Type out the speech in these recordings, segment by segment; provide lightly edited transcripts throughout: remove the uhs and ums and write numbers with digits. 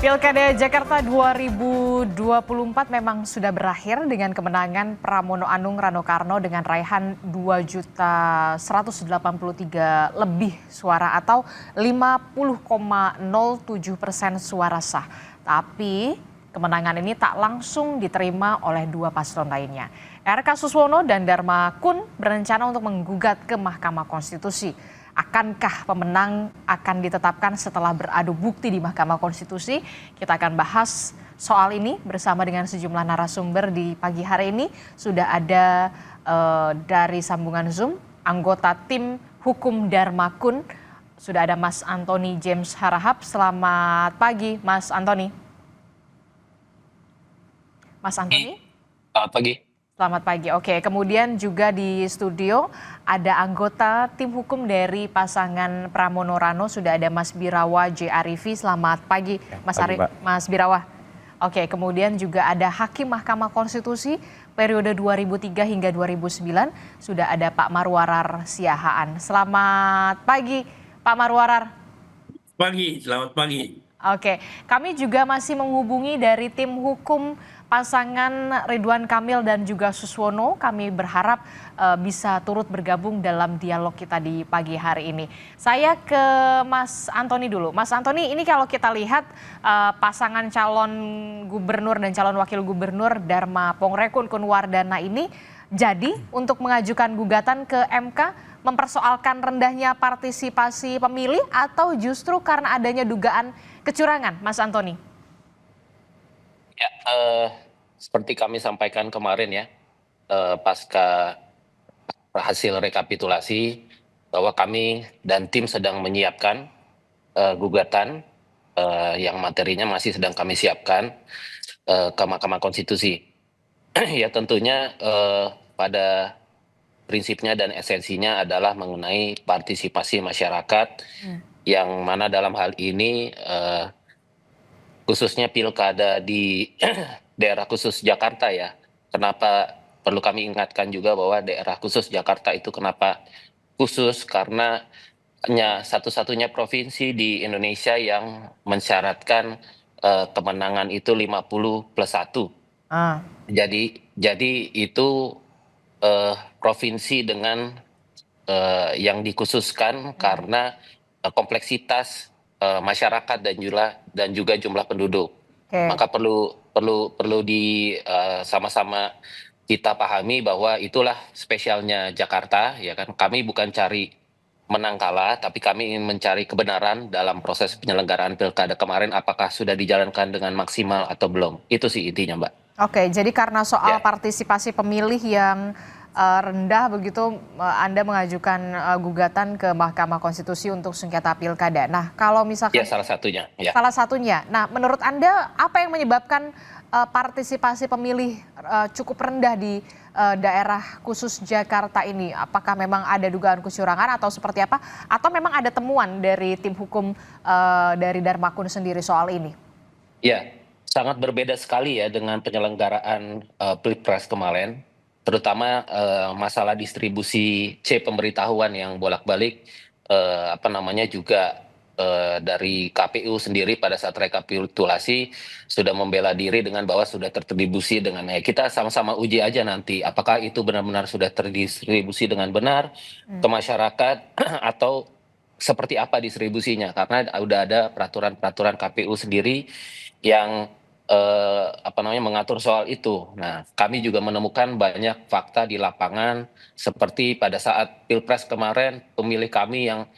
Pilkada Jakarta 2024 memang sudah berakhir dengan kemenangan Pramono Anung Rano Karno dengan raihan 2.183 lebih suara atau 50,07% suara sah. Tapi kemenangan ini tak langsung diterima oleh dua paslon lainnya. RK Suswono dan Dharma Kun berencana untuk menggugat ke Mahkamah Konstitusi. Akankah pemenang akan ditetapkan setelah beradu bukti di Mahkamah Konstitusi? Kita akan bahas soal ini bersama dengan sejumlah narasumber di pagi hari ini. Sudah ada dari sambungan Zoom anggota tim hukum Dharma Kun. Sudah ada Mas Antony James Harahap. Selamat pagi Mas Antony. Mas Antony? Selamat pagi. Selamat pagi. Oke, kemudian juga di studio ada anggota tim hukum dari pasangan Pramono Rano, sudah ada Mas Birawa J. Arifi. Selamat pagi, Mas Birawa. Oke, kemudian juga ada Hakim Mahkamah Konstitusi periode 2003 hingga 2009, sudah ada Pak Marwarar Siahaan. Selamat pagi, Pak Marwarar. Selamat pagi. Oke, kami juga masih menghubungi dari tim hukum pasangan Ridwan Kamil dan juga Suswono. Kami berharap bisa turut bergabung dalam dialog kita di pagi hari ini. Saya ke Mas Antony dulu. Mas Antony, ini kalau kita lihat pasangan calon gubernur dan calon wakil gubernur Dharma Pongrekun Kunwardana ini jadi untuk mengajukan gugatan ke MK mempersoalkan rendahnya partisipasi pemilih atau justru karena adanya dugaan kecurangan, Mas Antony? Ya, seperti kami sampaikan kemarin ya, pasca hasil rekapitulasi bahwa kami dan tim sedang menyiapkan gugatan yang materinya masih sedang kami siapkan ke Mahkamah Konstitusi. Ya tentunya pada prinsipnya dan esensinya adalah mengenai partisipasi masyarakat yang mana dalam hal ini khususnya pilkada di daerah khusus Jakarta ya. Kenapa perlu kami ingatkan juga bahwa daerah khusus Jakarta itu kenapa khusus, karena hanya satu-satunya provinsi di Indonesia yang mensyaratkan kemenangan itu 50+1. Jadi itu provinsi dengan yang dikhususkan karena kompleksitas masyarakat dan juga jumlah penduduk. Maka perlu di sama-sama kita pahami bahwa itulah spesialnya Jakarta, ya kan. Kami bukan cari menang kalah, tapi kami ingin mencari kebenaran dalam proses penyelenggaraan pilkada kemarin, apakah sudah dijalankan dengan maksimal atau belum. Itu sih intinya, Mbak. Oke, jadi karena soal partisipasi pemilih yang rendah begitu, Anda mengajukan gugatan ke Mahkamah Konstitusi untuk sengketa pilkada. Nah, kalau misalkan ya salah satunya. Ya. Salah satunya. Nah, menurut Anda apa yang menyebabkan partisipasi pemilih cukup rendah di daerah khusus Jakarta ini? Apakah memang ada dugaan kecurangan atau seperti apa? Atau memang ada temuan dari tim hukum dari Dharma Kun sendiri soal ini? Ya, sangat berbeda sekali ya dengan penyelenggaraan Pilpres kemarin. Terutama masalah distribusi C pemberitahuan yang bolak-balik juga dari KPU sendiri pada saat rekapitulasi sudah membela diri dengan bahwa sudah terdistribusi dengan kita sama-sama uji aja nanti apakah itu benar-benar sudah terdistribusi dengan benar ke masyarakat atau seperti apa distribusinya, karena udah ada peraturan-peraturan KPU sendiri yang mengatur soal itu. Nah, kami juga menemukan banyak fakta di lapangan seperti pada saat Pilpres kemarin pemilih kami yang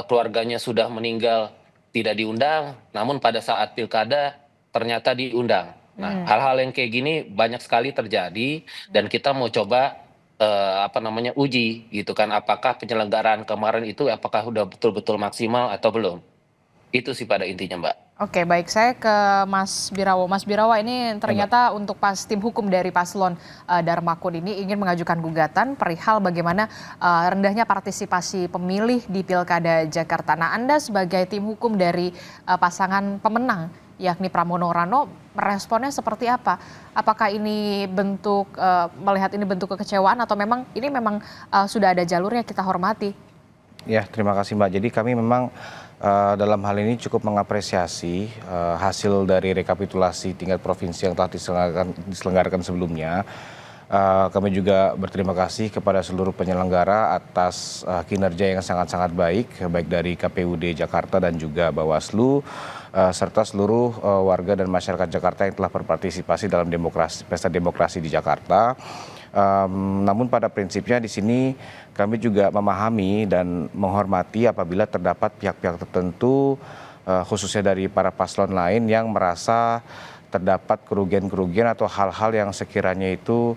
keluarganya sudah meninggal tidak diundang, namun pada saat pilkada ternyata diundang. Nah, hal-hal yang kayak gini banyak sekali terjadi dan kita mau coba uji gitu kan, apakah penyelenggaraan kemarin itu apakah sudah betul-betul maksimal atau belum. Itu sih pada intinya, Mbak. Oke, baik, saya ke Mas Birawa. Mas Birawa, ini ternyata untuk tim hukum dari paslon Dharma Kun ini ingin mengajukan gugatan perihal bagaimana rendahnya partisipasi pemilih di Pilkada Jakarta. Nah, Anda sebagai tim hukum dari pasangan pemenang yakni Pramono Rano meresponnya seperti apa? Apakah ini melihat ini bentuk kekecewaan atau memang ini sudah ada jalurnya, kita hormati? Ya, terima kasih Mbak. Jadi kami memang dalam hal ini cukup mengapresiasi hasil dari rekapitulasi tingkat provinsi yang telah diselenggarakan sebelumnya. Kami juga berterima kasih kepada seluruh penyelenggara atas kinerja yang sangat-sangat baik dari KPUD Jakarta dan juga Bawaslu, serta seluruh warga dan masyarakat Jakarta yang telah berpartisipasi dalam pesta demokrasi di Jakarta. Namun pada prinsipnya di sini kami juga memahami dan menghormati apabila terdapat pihak-pihak tertentu, khususnya dari para paslon lain yang merasa terdapat kerugian-kerugian atau hal-hal yang sekiranya itu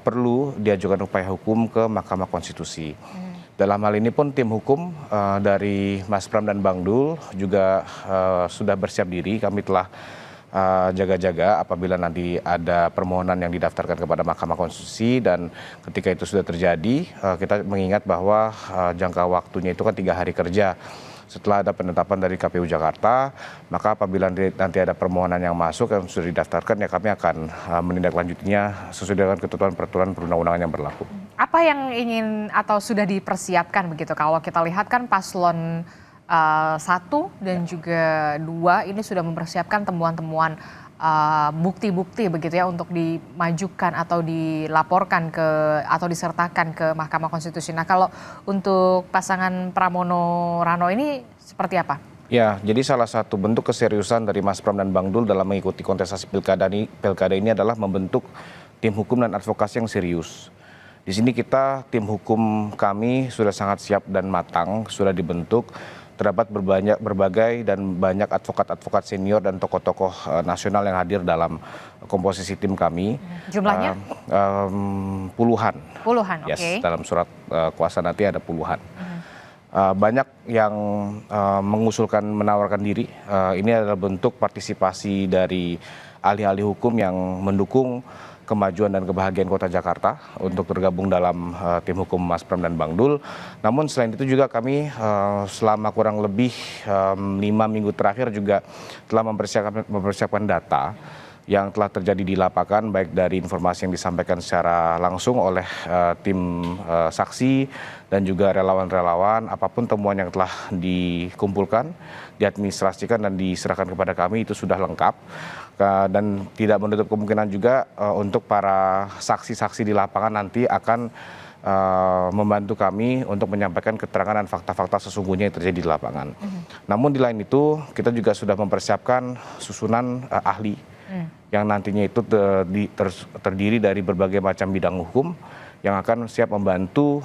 perlu diajukan upaya hukum ke Mahkamah Konstitusi. Dalam hal ini pun tim hukum dari Mas Pram dan Bang Dul juga sudah bersiap diri. Kami telah jaga-jaga apabila nanti ada permohonan yang didaftarkan kepada Mahkamah Konstitusi, dan ketika itu sudah terjadi kita mengingat bahwa jangka waktunya itu kan 3 hari kerja setelah ada penetapan dari KPU Jakarta. Maka apabila nanti ada permohonan yang masuk yang sudah didaftarkan, ya kami akan menindaklanjutinya sesuai dengan ketentuan peraturan perundang-undangan yang berlaku. Apa yang ingin atau sudah dipersiapkan begitu? Kalau kita lihat kan paslon 1 dan juga 2 ini sudah mempersiapkan temuan-temuan bukti-bukti begitu ya untuk dimajukan atau dilaporkan atau disertakan ke Mahkamah Konstitusi. Nah, kalau untuk pasangan Pramono Rano ini seperti apa? Ya, jadi salah satu bentuk keseriusan dari Mas Pram dan Bang Dul dalam mengikuti kontestasi pilkada ini adalah membentuk tim hukum dan advokasi yang serius. Di sini tim hukum kami sudah sangat siap dan matang, sudah dibentuk. Terdapat berbagai dan banyak advokat-advokat senior dan tokoh-tokoh nasional yang hadir dalam komposisi tim kami. Jumlahnya? Puluhan. Puluhan, oke. Yes, dalam surat kuasa nanti ada puluhan. Banyak yang mengusulkan menawarkan diri. Ini adalah bentuk partisipasi dari ahli-ahli hukum yang mendukung kemajuan dan kebahagiaan Kota Jakarta untuk tergabung dalam tim hukum Mas Pram dan Bang Dul. Namun selain itu juga kami selama kurang lebih 5 minggu terakhir juga telah mempersiapkan data yang telah terjadi di lapangan, baik dari informasi yang disampaikan secara langsung oleh tim saksi dan juga relawan-relawan. Apapun temuan yang telah dikumpulkan, diadministrasikan dan diserahkan kepada kami itu sudah lengkap. Dan tidak menutup kemungkinan juga untuk para saksi-saksi di lapangan nanti akan membantu kami untuk menyampaikan keterangan dan fakta-fakta sesungguhnya yang terjadi di lapangan. Namun di lain itu kita juga sudah mempersiapkan susunan ahli yang nantinya itu terdiri dari berbagai macam bidang hukum yang akan siap membantu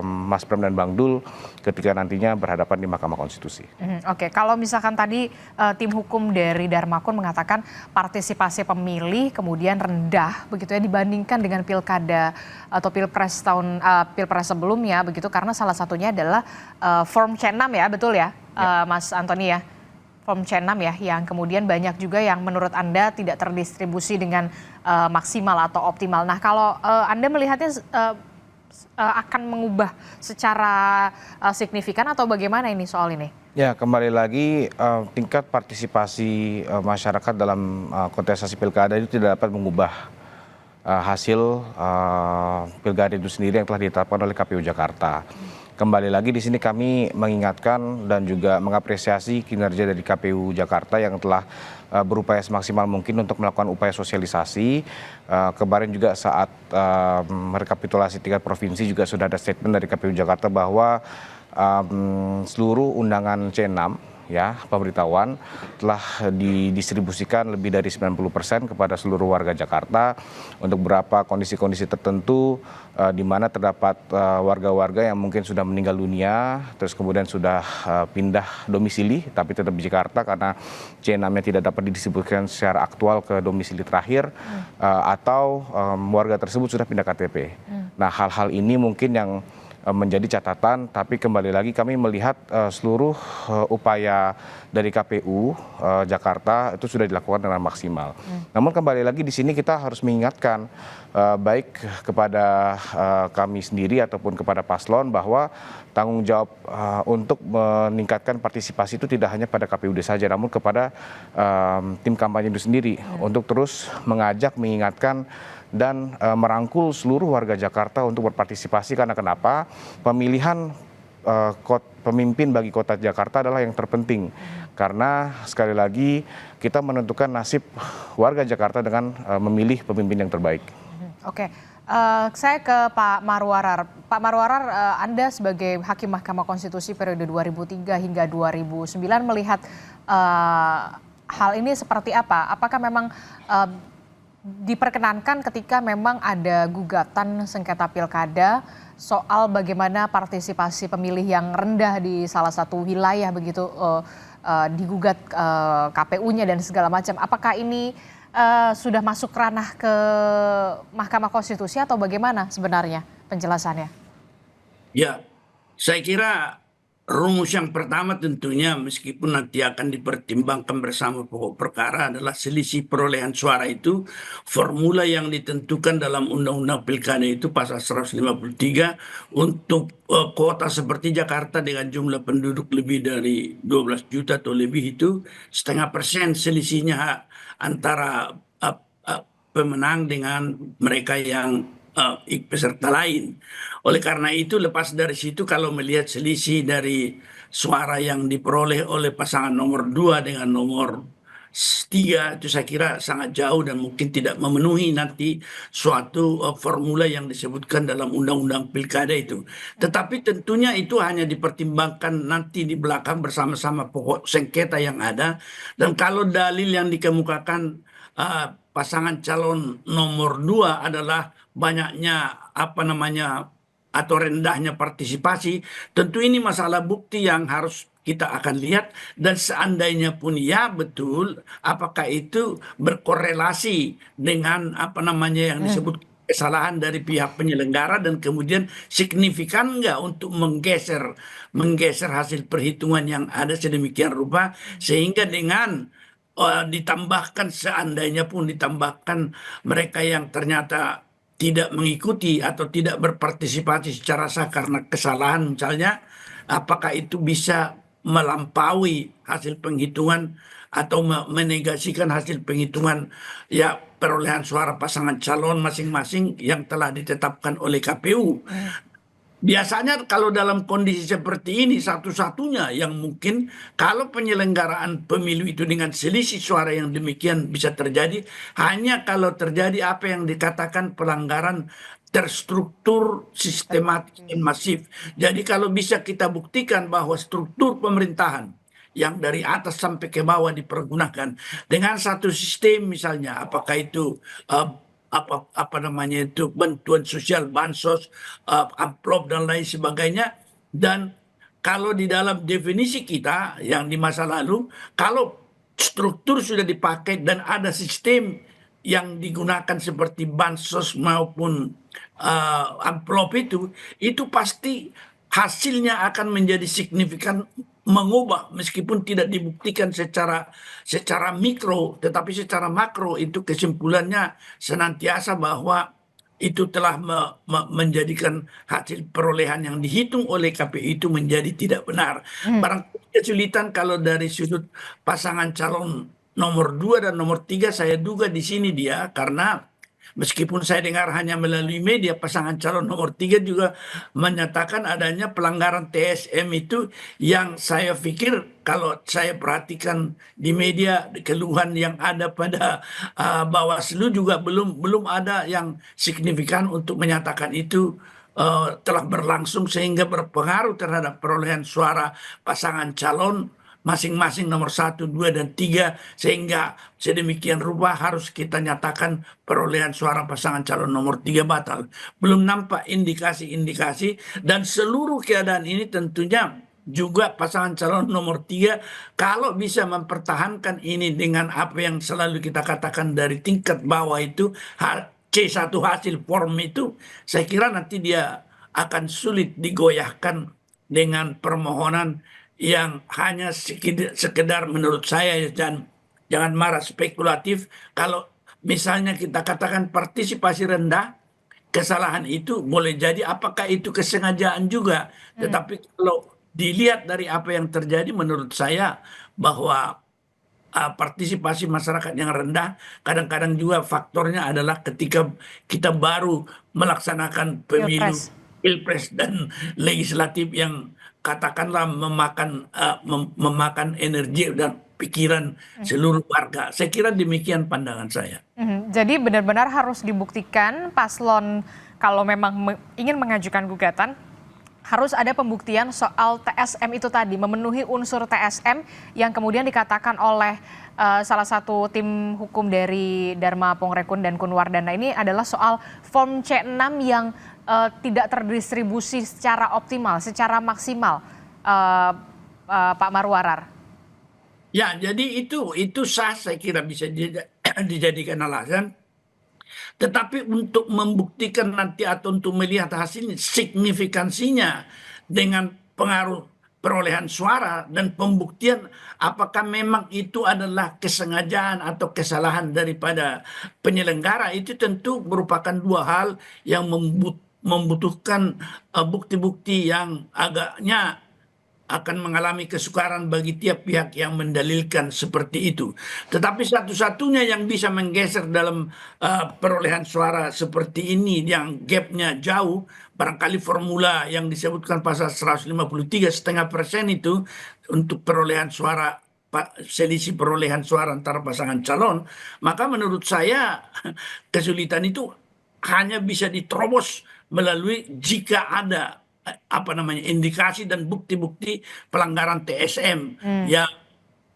Mas Pram dan Bang Dul ketika nantinya berhadapan di Mahkamah Konstitusi. Oke, kalau misalkan tadi tim hukum dari Dharma Kun mengatakan partisipasi pemilih kemudian rendah begitu ya dibandingkan dengan pilkada atau pilpres sebelumnya begitu, karena salah satunya adalah Form C6 ya, betul ya, Mas Antoni ya? Form C6 ya, yang kemudian banyak juga yang menurut Anda tidak terdistribusi dengan maksimal atau optimal. Nah, kalau Anda melihatnya akan mengubah secara signifikan atau bagaimana ini soal ini? Ya, kembali lagi tingkat partisipasi masyarakat dalam kontestasi pilkada itu tidak dapat mengubah hasil pilkada itu sendiri yang telah ditetapkan oleh KPU Jakarta. Kembali lagi di sini kami mengingatkan dan juga mengapresiasi kinerja dari KPU Jakarta yang telah berupaya semaksimal mungkin untuk melakukan upaya sosialisasi. Kemarin juga saat rekapitulasi tingkat provinsi juga sudah ada statement dari KPU Jakarta bahwa seluruh undangan C6 ya pemberitahuan telah didistribusikan lebih dari 90% kepada seluruh warga Jakarta untuk beberapa kondisi-kondisi tertentu di mana terdapat warga-warga yang mungkin sudah meninggal dunia terus kemudian sudah pindah domisili tapi tetap di Jakarta karena C6-nya tidak dapat didistribusikan secara aktual ke domisili terakhir atau warga tersebut sudah pindah KTP. Nah, hal-hal ini mungkin yang menjadi catatan, tapi kembali lagi kami melihat seluruh upaya dari KPU Jakarta itu sudah dilakukan dengan maksimal. Namun kembali lagi di sini kita harus mengingatkan baik kepada kami sendiri ataupun kepada paslon bahwa tanggung jawab untuk meningkatkan partisipasi itu tidak hanya pada KPUD saja, namun kepada tim kampanye itu sendiri untuk terus mengajak, mengingatkan dan merangkul seluruh warga Jakarta untuk berpartisipasi. Karena kenapa? Pemilihan pemimpin bagi kota Jakarta adalah yang terpenting. Karena sekali lagi kita menentukan nasib warga Jakarta dengan memilih pemimpin yang terbaik. Oke, saya ke Pak Marwarar. Pak Marwarar, Anda sebagai Hakim Mahkamah Konstitusi periode 2003 hingga 2009 melihat hal ini seperti apa? Apakah memang diperkenankan ketika memang ada gugatan sengketa pilkada soal bagaimana partisipasi pemilih yang rendah di salah satu wilayah begitu digugat KPU-nya dan segala macam. Apakah ini sudah masuk ranah ke Mahkamah Konstitusi atau bagaimana sebenarnya penjelasannya? Ya, saya kira rumus yang pertama tentunya meskipun nanti akan dipertimbangkan bersama pokok perkara adalah selisih perolehan suara itu formula yang ditentukan dalam Undang-Undang Pilkada itu pasal 153 untuk kota seperti Jakarta dengan jumlah penduduk lebih dari 12 juta atau lebih itu 0,5% selisihnya antara pemenang dengan mereka yang peserta lain. Oleh karena itu lepas dari situ kalau melihat selisih dari suara yang diperoleh oleh pasangan nomor 2 dengan nomor 3 itu saya kira sangat jauh dan mungkin tidak memenuhi nanti suatu formula yang disebutkan dalam Undang-Undang Pilkada itu. Tetapi tentunya itu hanya dipertimbangkan nanti di belakang bersama-sama pokok sengketa yang ada. Dan kalau dalil yang dikemukakan pasangan calon nomor 2 adalah banyaknya atau rendahnya partisipasi, tentu ini masalah bukti yang harus kita akan lihat dan seandainya pun ya betul, apakah itu berkorelasi dengan yang disebut kesalahan dari pihak penyelenggara dan kemudian signifikan nggak untuk menggeser hasil perhitungan yang ada sedemikian rupa sehingga dengan ditambahkan seandainya pun ditambahkan mereka yang ternyata tidak mengikuti atau tidak berpartisipasi secara sah karena kesalahan misalnya, apakah itu bisa melampaui hasil penghitungan atau menegasikan hasil penghitungan ya perolehan suara pasangan calon masing-masing yang telah ditetapkan oleh KPU. Biasanya kalau dalam kondisi seperti ini satu-satunya yang mungkin kalau penyelenggaraan pemilu itu dengan selisih suara yang demikian bisa terjadi hanya kalau terjadi apa yang dikatakan pelanggaran terstruktur, sistematis, dan masif. Jadi kalau bisa kita buktikan bahwa struktur pemerintahan yang dari atas sampai ke bawah dipergunakan dengan satu sistem misalnya apakah itu bantuan sosial, bansos, amplop dan lain sebagainya. Dan kalau di dalam definisi kita yang di masa lalu, kalau struktur sudah dipakai dan ada sistem yang digunakan seperti bansos maupun amplop itu pasti hasilnya akan menjadi signifikan mengubah meskipun tidak dibuktikan secara mikro tetapi secara makro itu kesimpulannya senantiasa bahwa itu telah menjadikan hasil perolehan yang dihitung oleh KPU itu menjadi tidak benar. Barangkali kesulitan kalau dari sudut pasangan calon nomor 2 dan nomor 3 saya duga di sini dia karena meskipun saya dengar hanya melalui media, pasangan calon nomor 3 juga menyatakan adanya pelanggaran TSM itu yang saya pikir kalau saya perhatikan di media keluhan yang ada pada Bawaslu juga belum ada yang signifikan untuk menyatakan itu telah berlangsung sehingga berpengaruh terhadap perolehan suara pasangan calon masing-masing nomor 1, 2, dan 3 sehingga sedemikian rupa harus kita nyatakan perolehan suara pasangan calon nomor 3 batal. Belum nampak indikasi-indikasi dan seluruh keadaan ini tentunya juga pasangan calon nomor 3 kalau bisa mempertahankan ini dengan apa yang selalu kita katakan dari tingkat bawah itu C1 hasil form itu saya kira nanti dia akan sulit digoyahkan dengan permohonan yang hanya sekedar menurut saya dan jangan marah spekulatif kalau misalnya kita katakan partisipasi rendah kesalahan itu boleh jadi apakah itu kesengajaan juga tetapi kalau dilihat dari apa yang terjadi menurut saya bahwa partisipasi masyarakat yang rendah kadang-kadang juga faktornya adalah ketika kita baru melaksanakan pemilu Pilpres dan legislatif yang katakanlah memakan energi dan pikiran seluruh warga. Saya kira demikian pandangan saya. Jadi benar-benar harus dibuktikan paslon kalau memang ingin mengajukan gugatan harus ada pembuktian soal TSM itu tadi, memenuhi unsur TSM yang kemudian dikatakan oleh salah satu tim hukum dari Dharma Pongrekun dan Kunwardana ini adalah soal form C6 yang tidak terdistribusi secara optimal, secara maksimal, Pak Marwarar. Ya, jadi itu sah, saya kira bisa dijadikan alasan. Tetapi untuk membuktikan nanti atau untuk melihat hasilnya, signifikansinya dengan pengaruh perolehan suara dan pembuktian apakah memang itu adalah kesengajaan atau kesalahan daripada penyelenggara, itu tentu merupakan dua hal yang membutuhkan bukti-bukti yang agaknya akan mengalami kesukaran bagi tiap pihak yang mendalilkan seperti itu. Tetapi satu-satunya yang bisa menggeser dalam perolehan suara seperti ini yang gapnya jauh, barangkali formula yang disebutkan pasal 153,5% itu untuk perolehan suara, selisih perolehan suara antara pasangan calon, maka menurut saya kesulitan itu hanya bisa diterobos melalui jika ada indikasi dan bukti-bukti pelanggaran TSM ya.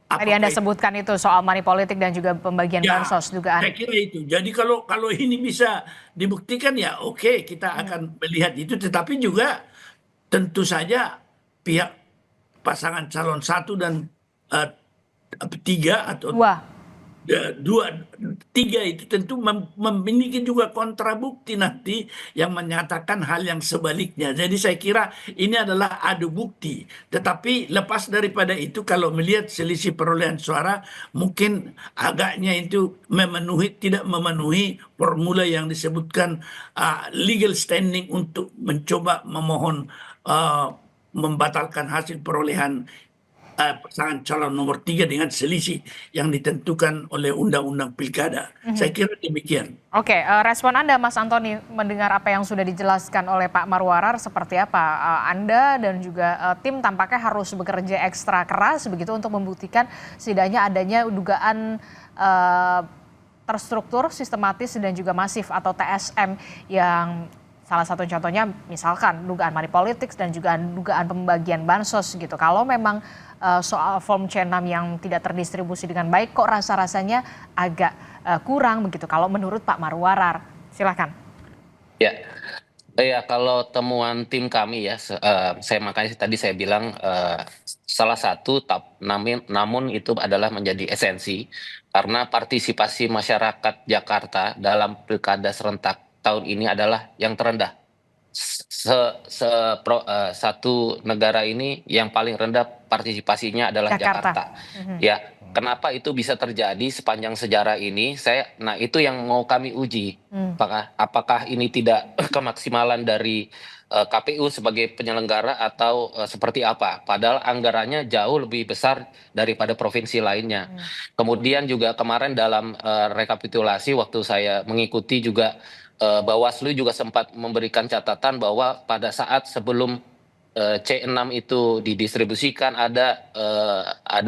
Tadi Anda sebutkan itu soal money politik dan juga pembagian bansos dugaan. Saya kira itu. Jadi kalau ini bisa dibuktikan ya oke, kita akan melihat itu. Tetapi juga tentu saja pihak pasangan calon 1 dan 3 atau dua, 3 itu tentu memiliki juga kontrabukti nanti yang menyatakan hal yang sebaliknya. Jadi saya kira ini adalah adu bukti. Tetapi lepas daripada itu, kalau melihat selisih perolehan suara, mungkin agaknya itu tidak memenuhi formula yang disebutkan legal standing untuk mencoba memohon membatalkan hasil perolehan pasangan calon nomor 3 dengan selisih yang ditentukan oleh Undang-Undang Pilkada. Saya kira demikian. Oke, respon Anda Mas Antoni mendengar apa yang sudah dijelaskan oleh Pak Marwarar seperti apa? Anda dan juga tim tampaknya harus bekerja ekstra keras begitu untuk membuktikan setidaknya adanya dugaan terstruktur, sistematis dan juga masif atau TSM yang salah satu contohnya misalkan dugaan money politics dan juga dugaan pembagian bansos gitu. Kalau memang soal form C6 yang tidak terdistribusi dengan baik kok rasa-rasanya agak kurang begitu kalau menurut Pak Marwarar. Silakan. Ya, kalau temuan tim kami ya, saya makanya tadi saya bilang salah satu namun itu adalah menjadi esensi karena partisipasi masyarakat Jakarta dalam pilkada serentak tahun ini adalah yang terendah. Satu negara ini yang paling rendah partisipasinya adalah Jakarta. Ya, kenapa itu bisa terjadi sepanjang sejarah ini? Nah itu yang mau kami uji. Apakah ini tidak kemaksimalan dari KPU sebagai penyelenggara atau seperti apa? Padahal anggarannya jauh lebih besar daripada provinsi lainnya. Kemudian juga kemarin dalam rekapitulasi waktu saya mengikuti juga Bawaslu juga sempat memberikan catatan bahwa pada saat sebelum C6 itu didistribusikan ada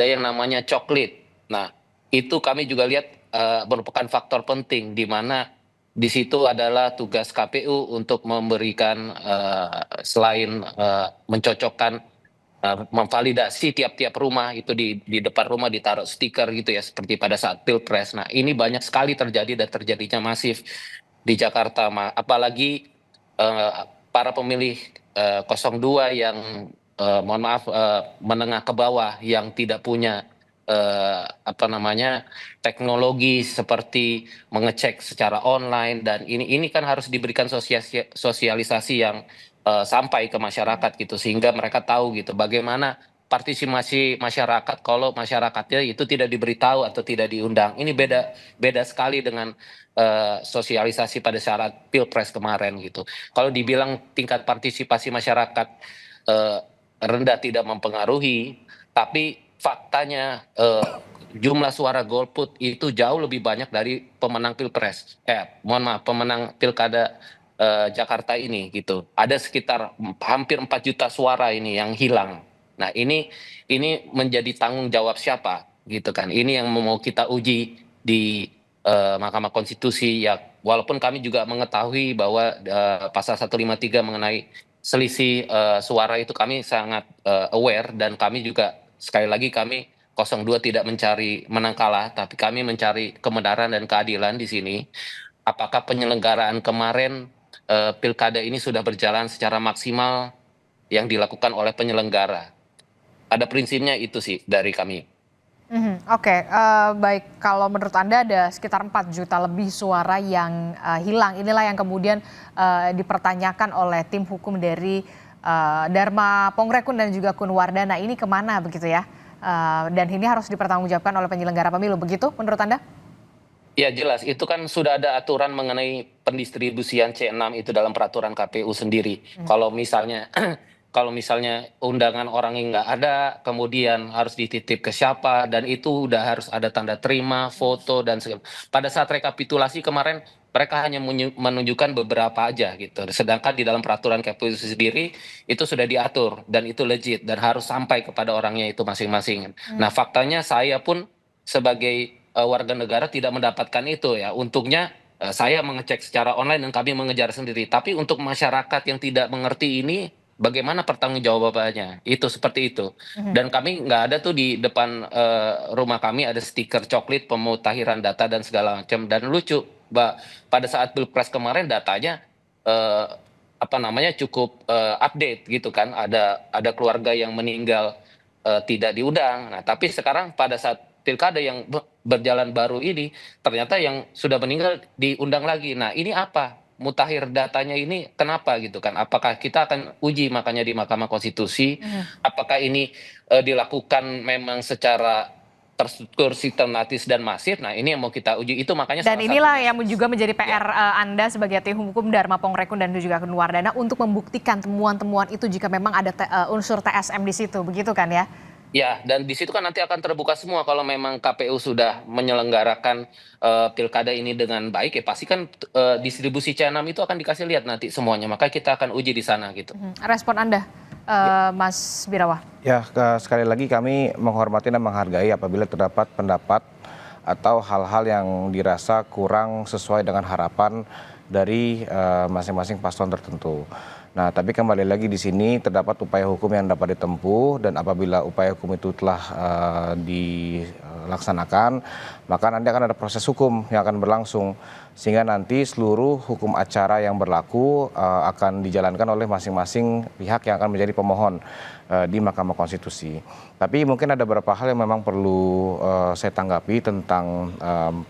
yang namanya coklit. Nah, itu kami juga lihat merupakan faktor penting di mana di situ adalah tugas KPU untuk memberikan selain mencocokkan memvalidasi tiap-tiap rumah itu di depan rumah ditaruh stiker gitu ya seperti pada saat Pilpres. Nah, ini banyak sekali terjadi dan terjadinya masif di Jakarta, apalagi para pemilih 02 yang mohon maaf menengah ke bawah yang tidak punya teknologi seperti mengecek secara online dan ini kan harus diberikan sosialisasi yang sampai ke masyarakat gitu sehingga mereka tahu gitu bagaimana partisipasi masyarakat kalau masyarakatnya itu tidak diberitahu atau tidak diundang. Ini beda sekali dengan sosialisasi pada saat Pilpres kemarin gitu. Kalau dibilang tingkat partisipasi masyarakat rendah tidak mempengaruhi, tapi faktanya jumlah suara golput itu jauh lebih banyak dari pemenang Pilpres. Pemenang Pilkada Jakarta ini gitu. Ada sekitar hampir 4 juta suara ini yang hilang. Nah, ini menjadi tanggung jawab siapa gitu kan. Ini yang mau kita uji di Mahkamah Konstitusi ya, walaupun kami juga mengetahui bahwa pasal 153 mengenai selisih suara itu kami sangat aware, dan kami juga sekali lagi kami 02 tidak mencari menang kalah, tapi kami mencari kebenaran dan keadilan di sini. Apakah penyelenggaraan kemarin pilkada ini sudah berjalan secara maksimal yang dilakukan oleh penyelenggara? Pada prinsipnya itu sih dari kami. Oke, baik, kalau menurut Anda ada sekitar 4 juta lebih suara yang hilang. Inilah yang kemudian dipertanyakan oleh tim hukum dari Dharma Pongrekun dan juga Kun Wardana. Ini kemana begitu ya? Dan ini harus dipertanggungjawabkan oleh penyelenggara pemilu, begitu menurut Anda? Ya jelas, itu kan sudah ada aturan mengenai pendistribusian C6 itu dalam peraturan KPU sendiri. Kalau misalnya undangan orang yang nggak ada, kemudian harus dititip ke siapa, dan itu udah harus ada tanda terima, foto, dan segala. Pada saat rekapitulasi kemarin, mereka hanya menunjukkan beberapa aja gitu. Sedangkan di dalam peraturan KPU sendiri, itu sudah diatur, dan itu legit, dan harus sampai kepada orangnya itu masing-masing. Nah, faktanya saya pun sebagai warga negara tidak mendapatkan itu ya. Untungnya saya mengecek secara online dan kami mengejar sendiri. Tapi untuk masyarakat yang tidak mengerti ini, bagaimana pertanggungjawabannya? Itu seperti itu. Dan kami nggak ada tuh di depan rumah kami ada stiker coklit pemutahiran data dan segala macam. Dan lucu, pada saat Pilpres kemarin datanya cukup update gitu kan. Ada keluarga yang meninggal tidak diundang. Nah, tapi sekarang pada saat pilkada yang berjalan baru ini, ternyata yang sudah meninggal diundang lagi. Nah, ini apa? Mutakhir datanya ini kenapa gitu kan? Apakah kita akan uji makanya di Mahkamah Konstitusi? Apakah ini dilakukan memang secara terstruktur, sistematis dan masif? Nah, ini yang mau kita uji. Itu makanya Dan inilah yang juga menjadi PR Anda sebagai tim hukum Dharma Pongrekun dan juga Kun Wardana untuk membuktikan temuan-temuan itu jika memang ada unsur TSM di situ, begitu kan ya? Ya, dan di situ kan nanti akan terbuka semua kalau memang KPU sudah menyelenggarakan pilkada ini dengan baik, ya pasti kan distribusi C6 itu akan dikasih lihat nanti semuanya. Maka kita akan uji di sana gitu. Respon Anda, Mas Birawa? Ya, sekali lagi kami menghormati dan menghargai apabila terdapat pendapat atau hal-hal yang dirasa kurang sesuai dengan harapan dari masing-masing paslon tertentu. Nah, tapi kembali lagi di sini terdapat upaya hukum yang dapat ditempuh, dan apabila upaya hukum itu telah dilaksanakan, maka nanti akan ada proses hukum yang akan berlangsung, sehingga nanti seluruh hukum acara yang berlaku akan dijalankan oleh masing-masing pihak yang akan menjadi pemohon di Mahkamah Konstitusi. Tapi mungkin ada beberapa hal yang memang perlu saya tanggapi tentang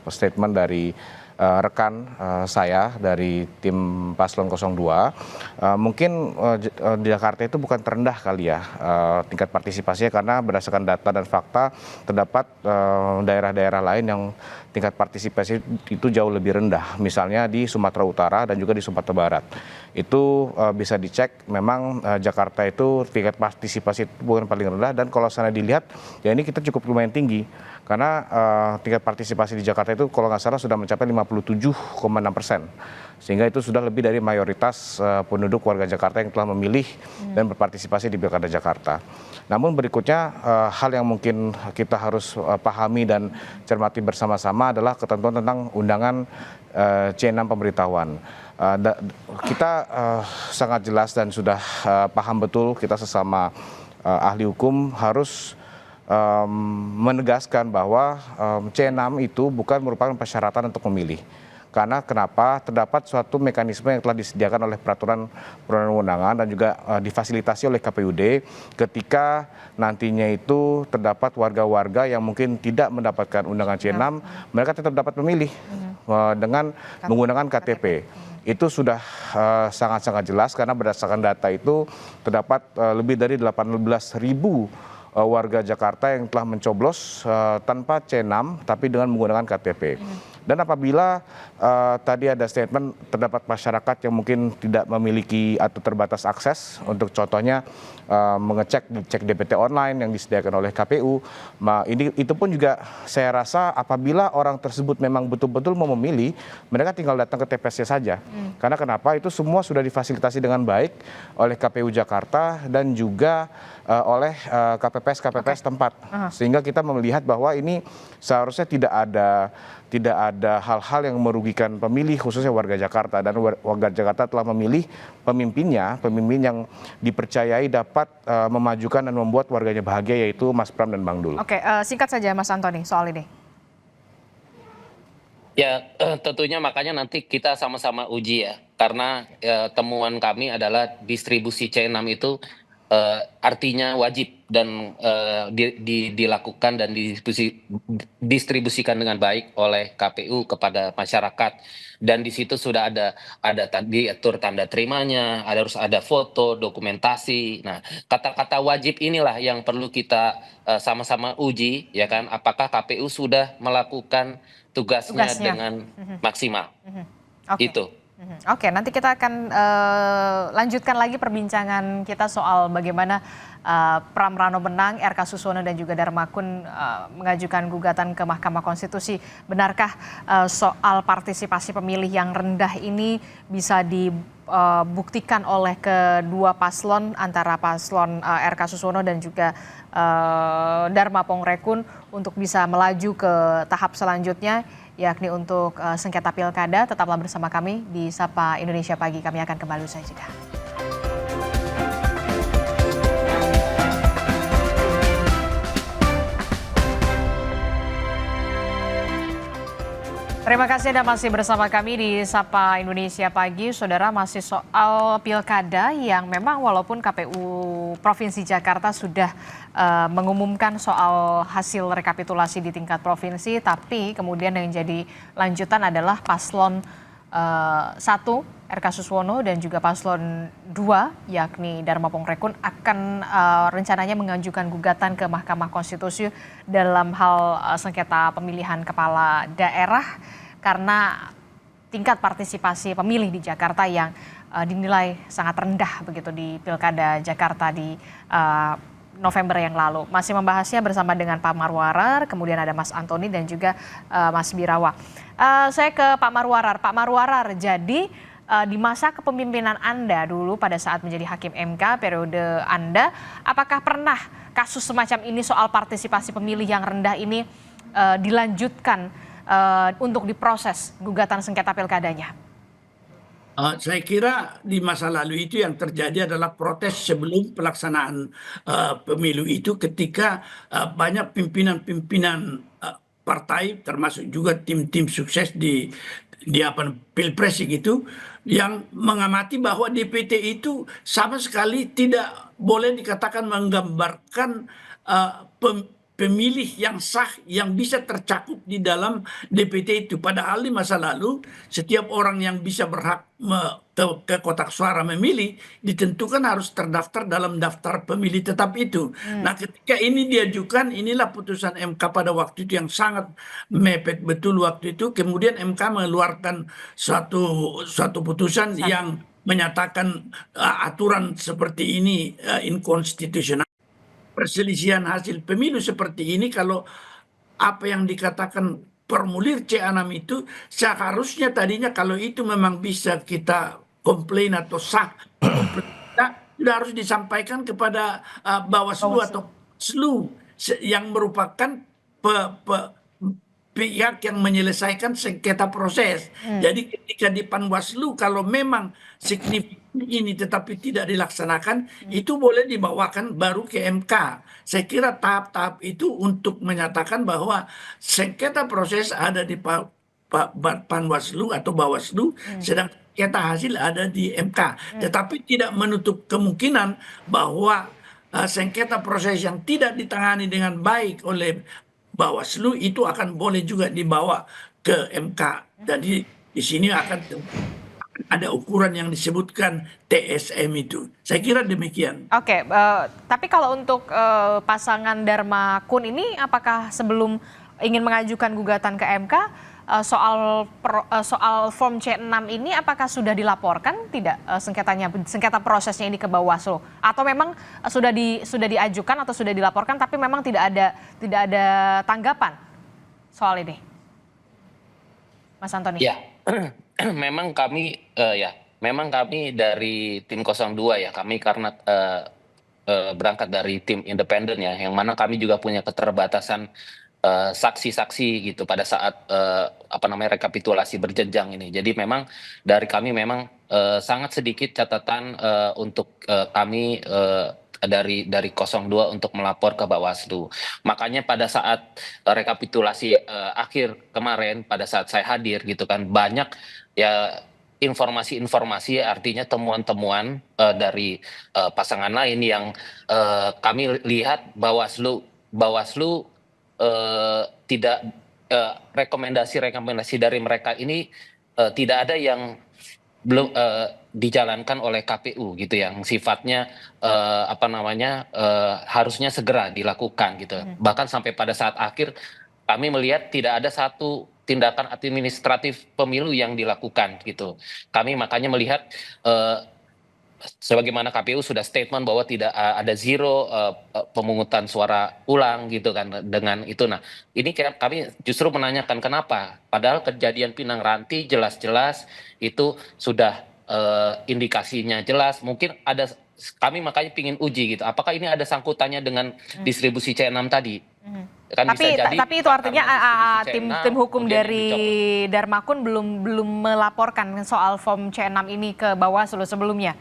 statement dari rekan saya dari tim Paslon 02. Mungkin di Jakarta itu bukan terendah kali ya tingkat partisipasinya, karena berdasarkan data dan fakta terdapat daerah-daerah lain yang tingkat partisipasi itu jauh lebih rendah. Misalnya di Sumatera Utara dan juga di Sumatera Barat. Itu bisa dicek, memang Jakarta itu tingkat partisipasi itu bukan paling rendah, dan kalau sana dilihat ya ini kita cukup lumayan tinggi. Karena tingkat partisipasi di Jakarta itu kalau nggak salah sudah mencapai 57,6%. Sehingga itu sudah lebih dari mayoritas penduduk warga Jakarta yang telah memilih dan berpartisipasi di Pilkada Jakarta. Namun berikutnya hal yang mungkin kita harus pahami dan cermati bersama-sama adalah ketentuan tentang undangan C6 pemberitahuan. Kita sangat jelas dan sudah paham betul, kita sesama ahli hukum harus menegaskan bahwa C6 itu bukan merupakan persyaratan untuk memilih. Karena kenapa? Terdapat suatu mekanisme yang telah disediakan oleh peraturan perundang-undangan dan juga difasilitasi oleh KPUD ketika nantinya itu terdapat warga-warga yang mungkin tidak mendapatkan undangan C6, mereka tetap dapat memilih dengan menggunakan KTP. Itu sudah sangat-sangat jelas, karena berdasarkan data itu terdapat lebih dari 18.000 warga Jakarta yang telah mencoblos tanpa C6 tapi dengan menggunakan KTP. Dan apabila tadi ada statement terdapat masyarakat yang mungkin tidak memiliki atau terbatas akses untuk contohnya cek DPT online yang disediakan oleh KPU, itu pun juga saya rasa apabila orang tersebut memang betul-betul mau memilih, mereka tinggal datang ke TPS-nya saja. Karena kenapa? Itu semua sudah difasilitasi dengan baik oleh KPU Jakarta dan juga oleh KPPS tempat. Sehingga kita melihat bahwa ini seharusnya tidak ada hal-hal yang merugikan pemilih, khususnya warga Jakarta. Dan warga Jakarta telah memilih pemimpin yang dipercayai dapat memajukan dan membuat warganya bahagia, yaitu Mas Pram dan Bang Dul. Oke, singkat saja Mas Antoni soal ini. Ya, tentunya makanya nanti kita sama-sama uji ya, karena temuan kami adalah distribusi C6 itu artinya wajib dan dilakukan dan distribusikan dengan baik oleh KPU kepada masyarakat, dan di situ sudah ada diatur tanda terimanya, harus ada foto, dokumentasi. Nah, kata-kata wajib inilah yang perlu kita sama-sama uji, ya kan? Apakah KPU sudah melakukan tugasnya dengan maksimal? Oke. Itu. Oke, nanti kita akan lanjutkan lagi perbincangan kita soal bagaimana Pram Rano Benang, RK Suswono dan juga Dharma Kun mengajukan gugatan ke Mahkamah Konstitusi. Benarkah soal partisipasi pemilih yang rendah ini bisa dibuktikan oleh kedua paslon, antara paslon RK Suswono dan juga Dharma Pongrekun untuk bisa melaju ke tahap selanjutnya, yakni untuk sengketa pilkada? Tetaplah bersama kami di Sapa Indonesia Pagi. Kami akan kembali usai jeda. Terima kasih Anda masih bersama kami di Sapa Indonesia Pagi. Saudara, masih soal pilkada yang memang walaupun KPU Provinsi Jakarta sudah mengumumkan soal hasil rekapitulasi di tingkat provinsi, tapi kemudian yang jadi lanjutan adalah paslon 1 RK Suswono dan juga paslon 2 yakni Dharma Pongrekun akan rencananya mengajukan gugatan ke Mahkamah Konstitusi dalam hal sengketa pemilihan kepala daerah karena tingkat partisipasi pemilih di Jakarta yang dinilai sangat rendah begitu di Pilkada Jakarta di November yang lalu. Masih membahasnya bersama dengan Pak Marwarar, kemudian ada Mas Antoni dan juga Mas Birawa. Saya ke Pak Marwarar. Pak Marwarar, jadi di masa kepemimpinan Anda dulu pada saat menjadi Hakim MK periode Anda, apakah pernah kasus semacam ini soal partisipasi pemilih yang rendah ini dilanjutkan untuk diproses gugatan sengketa pilkadanya? Saya kira di masa lalu itu yang terjadi adalah protes sebelum pelaksanaan pemilu itu, ketika banyak pimpinan-pimpinan partai termasuk juga tim-tim sukses di Pilpres gitu, yang mengamati bahwa DPT itu sama sekali tidak boleh dikatakan menggambarkan pemilih yang sah yang bisa tercakup di dalam DPT itu. Padahal di masa lalu setiap orang yang bisa berhak ke kotak suara memilih ditentukan harus terdaftar dalam daftar pemilih tetap itu. Nah, ketika ini diajukan, inilah putusan MK pada waktu itu yang sangat mepet betul waktu itu. Kemudian MK mengeluarkan suatu putusan yang menyatakan aturan seperti ini inkonstitusional. Perselisihan hasil pemilu seperti ini, kalau apa yang dikatakan formulir C6 itu seharusnya tadinya kalau itu memang bisa kita komplain atau sah, sudah harus disampaikan kepada Bawaslu atau SLU yang merupakan pihak yang menyelesaikan sengketa proses. Jadi ketika di Panwaslu kalau memang signifikan ini tetapi tidak dilaksanakan, itu boleh dibawakan baru ke MK. Saya kira tahap-tahap itu untuk menyatakan bahwa sengketa proses ada di Panwaslu atau Bawaslu, sedang sengketa hasil ada di MK. Tetapi tidak menutup kemungkinan bahwa sengketa proses yang tidak ditangani dengan baik oleh Bawaslu itu akan boleh juga dibawa ke MK. Jadi di sini akan ada ukuran yang disebutkan TSM itu. Saya kira demikian. Oke, tapi kalau untuk pasangan Dharma Kun ini, apakah sebelum ingin mengajukan gugatan ke MK soal form C6 ini apakah sudah dilaporkan tidak sengketa prosesnya ini ke Bawaslu atau memang sudah diajukan atau sudah dilaporkan tapi memang tidak ada tanggapan soal ini, Mas Antoni? Ya, memang kami dari tim 02 ya, kami karena berangkat dari tim independen ya, yang mana kami juga punya keterbatasan saksi-saksi gitu pada saat rekapitulasi berjenjang ini. Jadi memang dari kami memang sangat sedikit catatan untuk kami dari 02 untuk melapor ke Bawaslu. Makanya pada saat rekapitulasi akhir kemarin pada saat saya hadir gitu kan, banyak ya informasi-informasi, artinya temuan-temuan dari pasangan lain yang kami lihat Bawaslu tidak rekomendasi dari mereka ini tidak ada yang belum dijalankan oleh KPU gitu, yang sifatnya harusnya segera dilakukan gitu. Bahkan sampai pada saat akhir kami melihat tidak ada satu tindakan administratif pemilu yang dilakukan gitu. Kami makanya melihat sebagaimana KPU sudah statement bahwa tidak ada zero pemungutan suara ulang gitu kan dengan itu. Nah, ini kami justru menanyakan kenapa, padahal kejadian Pinang Ranti jelas-jelas itu sudah indikasinya jelas. Mungkin ada, kami makanya ingin uji gitu, apakah ini ada sangkutannya dengan distribusi C6 tadi. Kan Tapi itu artinya tim hukum dari Darmakun belum melaporkan soal form C6 ini ke Bawaslu sebelumnya.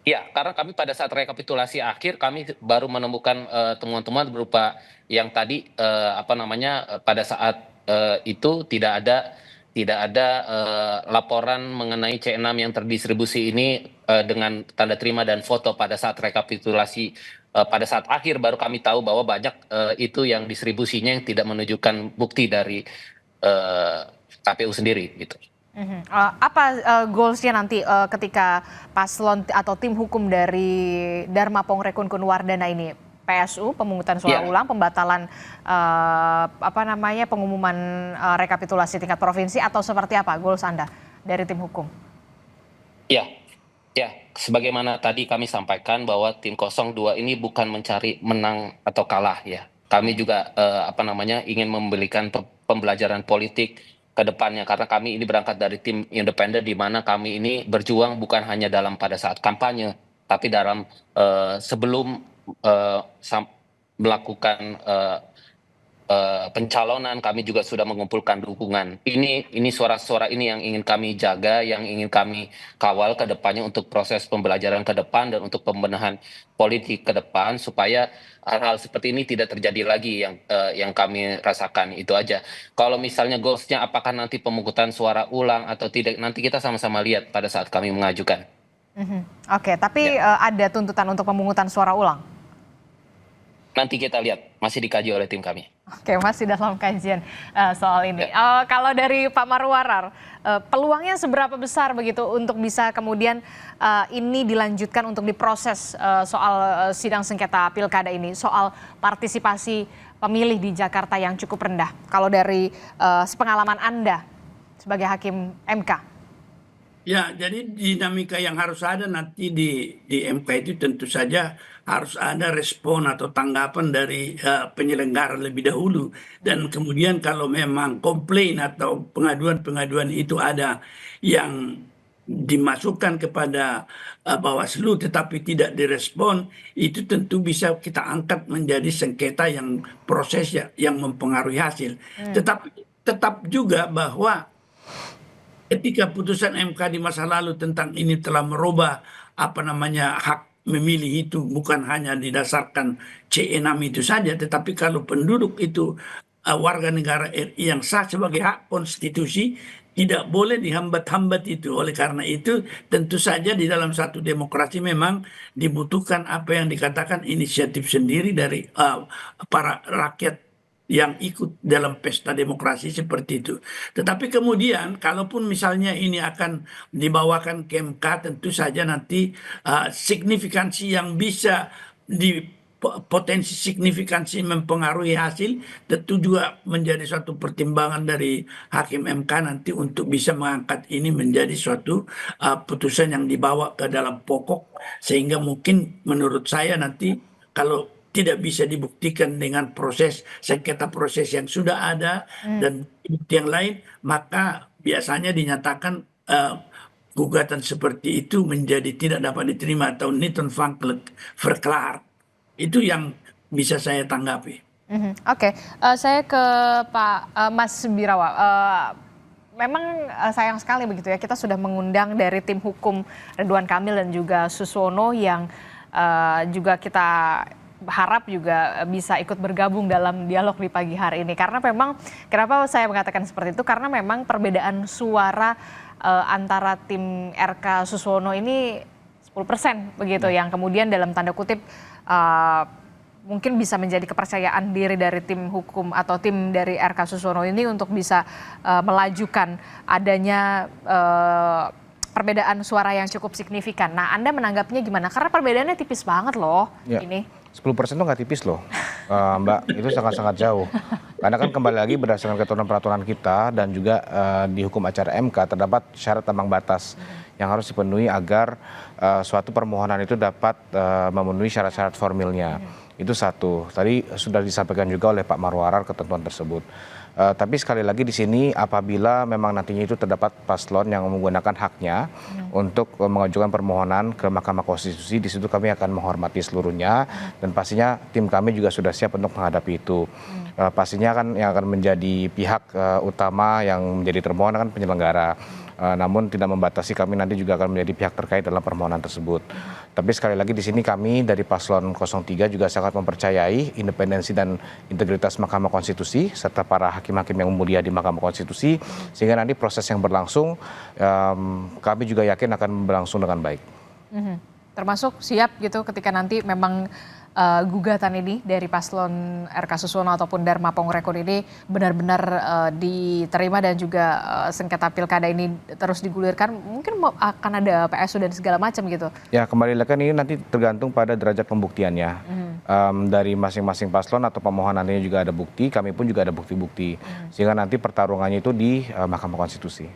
Ya, karena kami pada saat rekapitulasi akhir kami baru menemukan temuan-temuan berupa yang tadi pada saat itu tidak ada laporan mengenai C6 yang terdistribusi ini dengan tanda terima dan foto. Pada saat rekapitulasi pada saat akhir baru kami tahu bahwa banyak itu yang distribusinya yang tidak menunjukkan bukti dari KPU sendiri gitu. Apa goalsnya nanti ketika paslon atau tim hukum dari Dharma Pongre Kun Wardana ini, PSU pemungutan suara ulang, pembatalan pengumuman rekapitulasi tingkat provinsi, atau seperti apa goals Anda dari tim hukum? Ya, sebagaimana tadi kami sampaikan bahwa tim 02 ini bukan mencari menang atau kalah ya. Kami juga ingin memberikan pembelajaran politik ke depannya, karena kami ini berangkat dari tim independen di mana kami ini berjuang bukan hanya pada saat kampanye, tapi dalam sebelum melakukan pencalonan kami juga sudah mengumpulkan dukungan. Ini suara-suara ini yang ingin kami jaga, yang ingin kami kawal ke depannya untuk proses pembelajaran ke depan dan untuk pembenahan politik ke depan, supaya hal-hal seperti ini tidak terjadi lagi yang kami rasakan. Itu aja. Kalau misalnya goalsnya apakah nanti pemungutan suara ulang atau tidak, nanti kita sama-sama lihat pada saat kami mengajukan. Oke, tapi ada tuntutan untuk pemungutan suara ulang? Nanti kita lihat, masih dikaji oleh tim kami. Oke, masih dalam kajian soal ini. Kalau dari Pak Marwarar, peluangnya seberapa besar begitu untuk bisa kemudian ini dilanjutkan untuk diproses soal sidang sengketa pilkada ini, soal partisipasi pemilih di Jakarta yang cukup rendah? Kalau dari sepengalaman Anda sebagai hakim MK. Ya, jadi dinamika yang harus ada nanti di MK itu tentu saja harus ada respon atau tanggapan dari penyelenggara lebih dahulu. Dan kemudian kalau memang komplain atau pengaduan-pengaduan itu ada yang dimasukkan kepada Bawaslu tetapi tidak direspon, itu tentu bisa kita angkat menjadi sengketa yang prosesnya yang mempengaruhi hasil. Tetapi tetap juga bahwa ketika putusan MK di masa lalu tentang ini telah merubah hak memilih itu bukan hanya didasarkan C6 itu saja, tetapi kalau penduduk itu warga negara RI yang sah sebagai hak konstitusi, tidak boleh dihambat-hambat itu. Oleh karena itu tentu saja di dalam satu demokrasi memang dibutuhkan apa yang dikatakan inisiatif sendiri dari para rakyat yang ikut dalam pesta demokrasi seperti itu. Tetapi kemudian kalaupun misalnya ini akan dibawakan ke MK, tentu saja nanti signifikansi yang bisa potensi signifikansi mempengaruhi hasil, tentu juga menjadi suatu pertimbangan dari Hakim MK nanti untuk bisa mengangkat ini menjadi suatu putusan yang dibawa ke dalam pokok, sehingga mungkin menurut saya nanti kalau tidak bisa dibuktikan dengan proses sengketa proses yang sudah ada dan bukti yang lain, maka biasanya dinyatakan gugatan seperti itu menjadi tidak dapat diterima atau niet ontvankelijk verklaard. Itu yang bisa saya tanggapi. Oke, saya ke Pak Mas Birawa. Memang sayang sekali begitu ya, kita sudah mengundang dari tim hukum Ridwan Kamil dan juga Suswono yang juga kita harap juga bisa ikut bergabung dalam dialog di pagi hari ini. Karena memang, kenapa saya mengatakan seperti itu, karena memang perbedaan suara antara tim RK Suswono ini 10% begitu, yang kemudian dalam tanda kutip mungkin bisa menjadi kepercayaan diri dari tim hukum atau tim dari RK Suswono ini untuk bisa melajukan adanya perbedaan suara yang cukup signifikan. Nah, Anda menanggapinya gimana? Karena perbedaannya tipis banget loh ini. 10% itu nggak tipis loh, Mbak. Itu sangat-sangat jauh. Karena kan kembali lagi berdasarkan ketentuan peraturan kita dan juga di hukum acara MK terdapat syarat ambang batas yang harus dipenuhi agar suatu permohonan itu dapat memenuhi syarat-syarat formilnya. Itu satu. Tadi sudah disampaikan juga oleh Pak Marwarar ketentuan tersebut. Tapi sekali lagi di sini apabila memang nantinya itu terdapat paslon yang menggunakan haknya untuk mengajukan permohonan ke Mahkamah Konstitusi, di situ kami akan menghormati seluruhnya dan pastinya tim kami juga sudah siap untuk menghadapi itu. Pastinya kan yang akan menjadi pihak utama yang menjadi termohon kan penyelenggara. Namun tidak membatasi, kami nanti juga akan menjadi pihak terkait dalam permohonan tersebut. Tapi sekali lagi di sini kami dari paslon 03 juga sangat mempercayai independensi dan integritas Mahkamah Konstitusi serta para hakim-hakim yang mulia di Mahkamah Konstitusi, sehingga nanti proses yang berlangsung kami juga yakin akan berlangsung dengan baik. Termasuk siap gitu ketika nanti memang gugatan ini dari paslon RK Suswono ataupun Dharma Pongrekon ini benar-benar diterima dan juga sengketa pilkada ini terus digulirkan, mungkin akan ada PSU dan segala macam gitu. Ya, kembali lagi ini nanti tergantung pada derajat pembuktiannya. Dari masing-masing paslon atau pemohon nantinya juga ada bukti, kami pun juga ada bukti-bukti. Sehingga nanti pertarungannya itu di Mahkamah Konstitusi.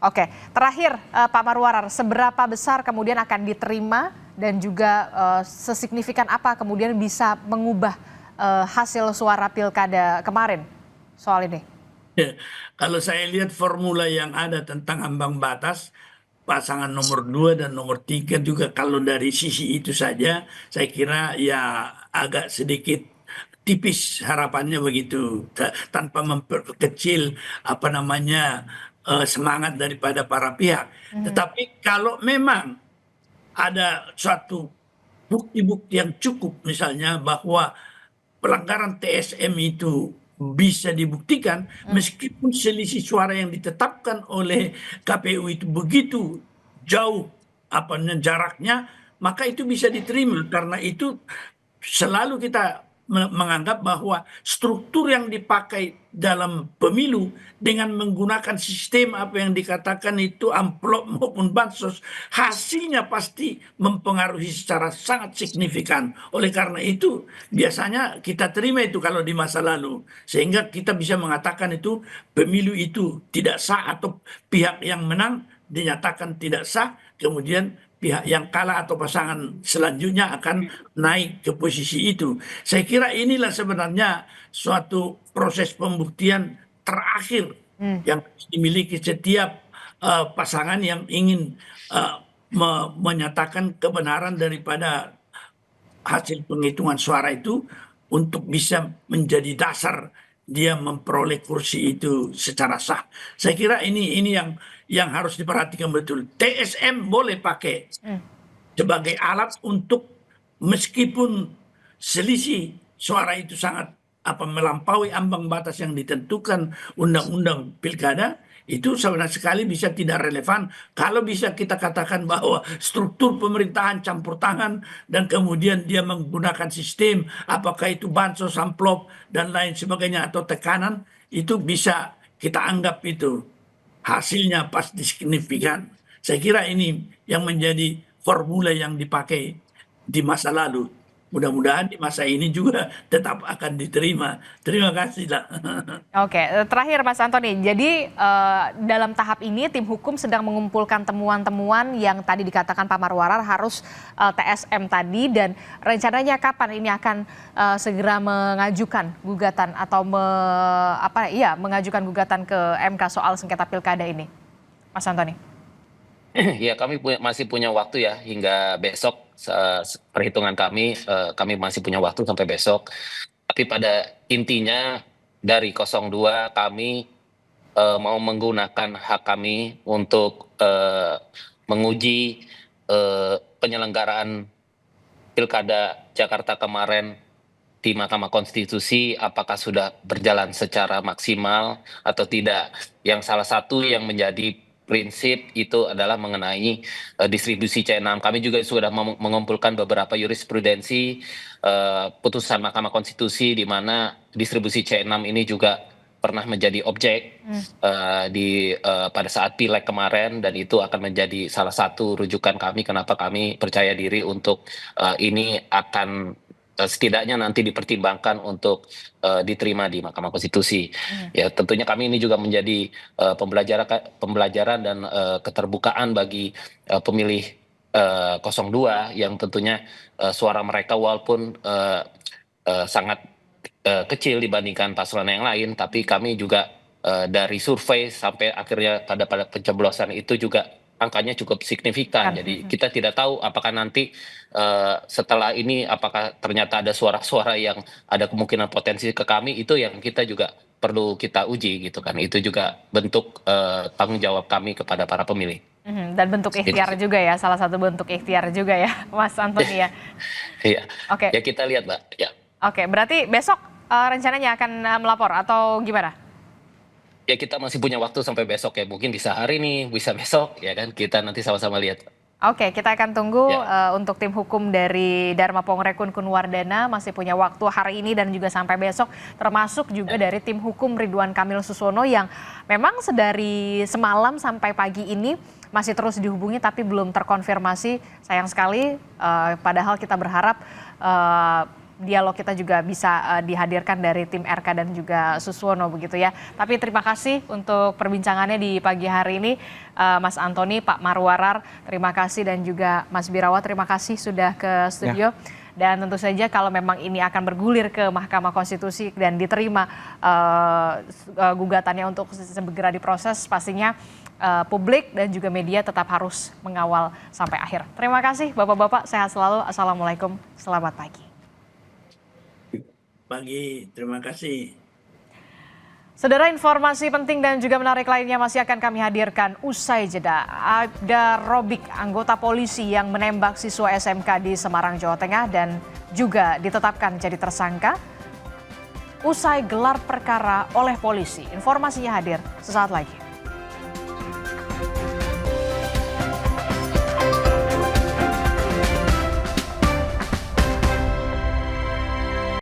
Oke, terakhir Pak Marwarar, seberapa besar kemudian akan diterima dan juga sesignifikan apa kemudian bisa mengubah hasil suara pilkada kemarin soal ini? Ya, kalau saya lihat formula yang ada tentang ambang batas, pasangan nomor 2 dan nomor 3 juga kalau dari sisi itu saja, saya kira ya agak sedikit tipis harapannya begitu, tanpa memperkecil semangat daripada para pihak. Tetapi kalau memang ada suatu bukti-bukti yang cukup, misalnya bahwa pelanggaran TSM itu bisa dibuktikan, meskipun selisih suara yang ditetapkan oleh KPU itu begitu jauh jaraknya, maka itu bisa diterima. Karena itu selalu kita menganggap bahwa struktur yang dipakai dalam pemilu dengan menggunakan sistem apa yang dikatakan itu amplop maupun bansos, hasilnya pasti mempengaruhi secara sangat signifikan. Oleh karena itu biasanya kita terima itu kalau di masa lalu, sehingga kita bisa mengatakan itu pemilu itu tidak sah atau pihak yang menang dinyatakan tidak sah, kemudian pihak yang kalah atau pasangan selanjutnya akan naik ke posisi itu. Saya kira inilah sebenarnya suatu proses pembuktian terakhir yang dimiliki setiap pasangan yang ingin menyatakan kebenaran daripada hasil penghitungan suara itu untuk bisa menjadi dasar dia memperoleh kursi itu secara sah. Saya kira ini yang harus diperhatikan betul. TSM boleh pakai sebagai alat untuk, meskipun selisih suara itu sangat melampaui ambang batas yang ditentukan undang-undang pilkada, itu sebenarnya sekali bisa tidak relevan kalau bisa kita katakan bahwa struktur pemerintahan campur tangan dan kemudian dia menggunakan sistem, apakah itu bansos, amplop dan lain sebagainya atau tekanan, itu bisa kita anggap itu hasilnya pasti signifikan. Saya kira ini yang menjadi formula yang dipakai di masa lalu. Mudah-mudahan di masa ini juga tetap akan diterima. Terima kasih lah. Oke, terakhir Mas Antoni. Jadi dalam tahap ini tim hukum sedang mengumpulkan temuan-temuan yang tadi dikatakan Pak Marwarar harus TSM tadi, dan rencananya kapan ini akan segera mengajukan gugatan atau mengajukan gugatan ke MK soal sengketa pilkada ini, Mas Antoni? Ya, kami masih punya waktu ya hingga besok. Perhitungan kami masih punya waktu sampai besok. Tapi pada intinya dari 02 kami mau menggunakan hak kami untuk menguji penyelenggaraan Pilkada Jakarta kemarin di Mahkamah Konstitusi apakah sudah berjalan secara maksimal atau tidak. Yang salah satu yang menjadi prinsip itu adalah mengenai distribusi C6. Kami juga sudah mengumpulkan beberapa jurisprudensi putusan Mahkamah Konstitusi di mana distribusi C6 ini juga pernah menjadi objek pada saat pileg kemarin, dan itu akan menjadi salah satu rujukan kami kenapa kami percaya diri untuk ini akan setidaknya nanti dipertimbangkan untuk diterima di Mahkamah Konstitusi. Ya, tentunya kami ini juga menjadi pembelajaran dan keterbukaan bagi pemilih 02 yang tentunya suara mereka walaupun sangat kecil dibandingkan paslon yang lain, tapi kami juga dari survei sampai akhirnya pada pencoblosan itu juga angkanya cukup signifikan. Jadi kita tidak tahu apakah nanti setelah ini apakah ternyata ada suara-suara yang ada kemungkinan potensi ke kami, itu yang kita juga perlu kita uji gitu kan. Itu juga bentuk tanggung jawab kami kepada para pemilih. Dan bentuk ikhtiar juga ya, salah satu bentuk ikhtiar juga ya, Mas Antoni ya. Iya. Oke. Ya kita lihat, Mbak. Ya. Oke, berarti besok rencananya akan melapor atau gimana? Ya kita masih punya waktu sampai besok ya, mungkin bisa hari ini, bisa besok ya kan, kita nanti sama-sama lihat. Oke, kita akan tunggu untuk tim hukum dari Dharma Pongrekun Kunwardana masih punya waktu hari ini dan juga sampai besok, termasuk juga dari tim hukum Ridwan Kamil Susono yang memang sedari semalam sampai pagi ini masih terus dihubungi tapi belum terkonfirmasi. Sayang sekali, padahal kita berharap dialog kita juga bisa dihadirkan dari tim RK dan juga Suswono begitu ya. Tapi terima kasih untuk perbincangannya di pagi hari ini, Mas Antoni, Pak Marwarar, terima kasih, dan juga Mas Birawa, terima kasih sudah ke studio. Dan tentu saja kalau memang ini akan bergulir ke Mahkamah Konstitusi dan diterima gugatannya untuk segera diproses, pastinya publik dan juga media tetap harus mengawal sampai akhir. Terima kasih Bapak-Bapak, sehat selalu. Assalamualaikum, selamat pagi. Terima kasih. Saudara, informasi penting dan juga menarik lainnya masih akan kami hadirkan usai jeda. Ada Robik, anggota polisi yang menembak siswa SMK di Semarang, Jawa Tengah dan juga ditetapkan jadi tersangka usai gelar perkara oleh polisi. Informasinya hadir sesaat lagi.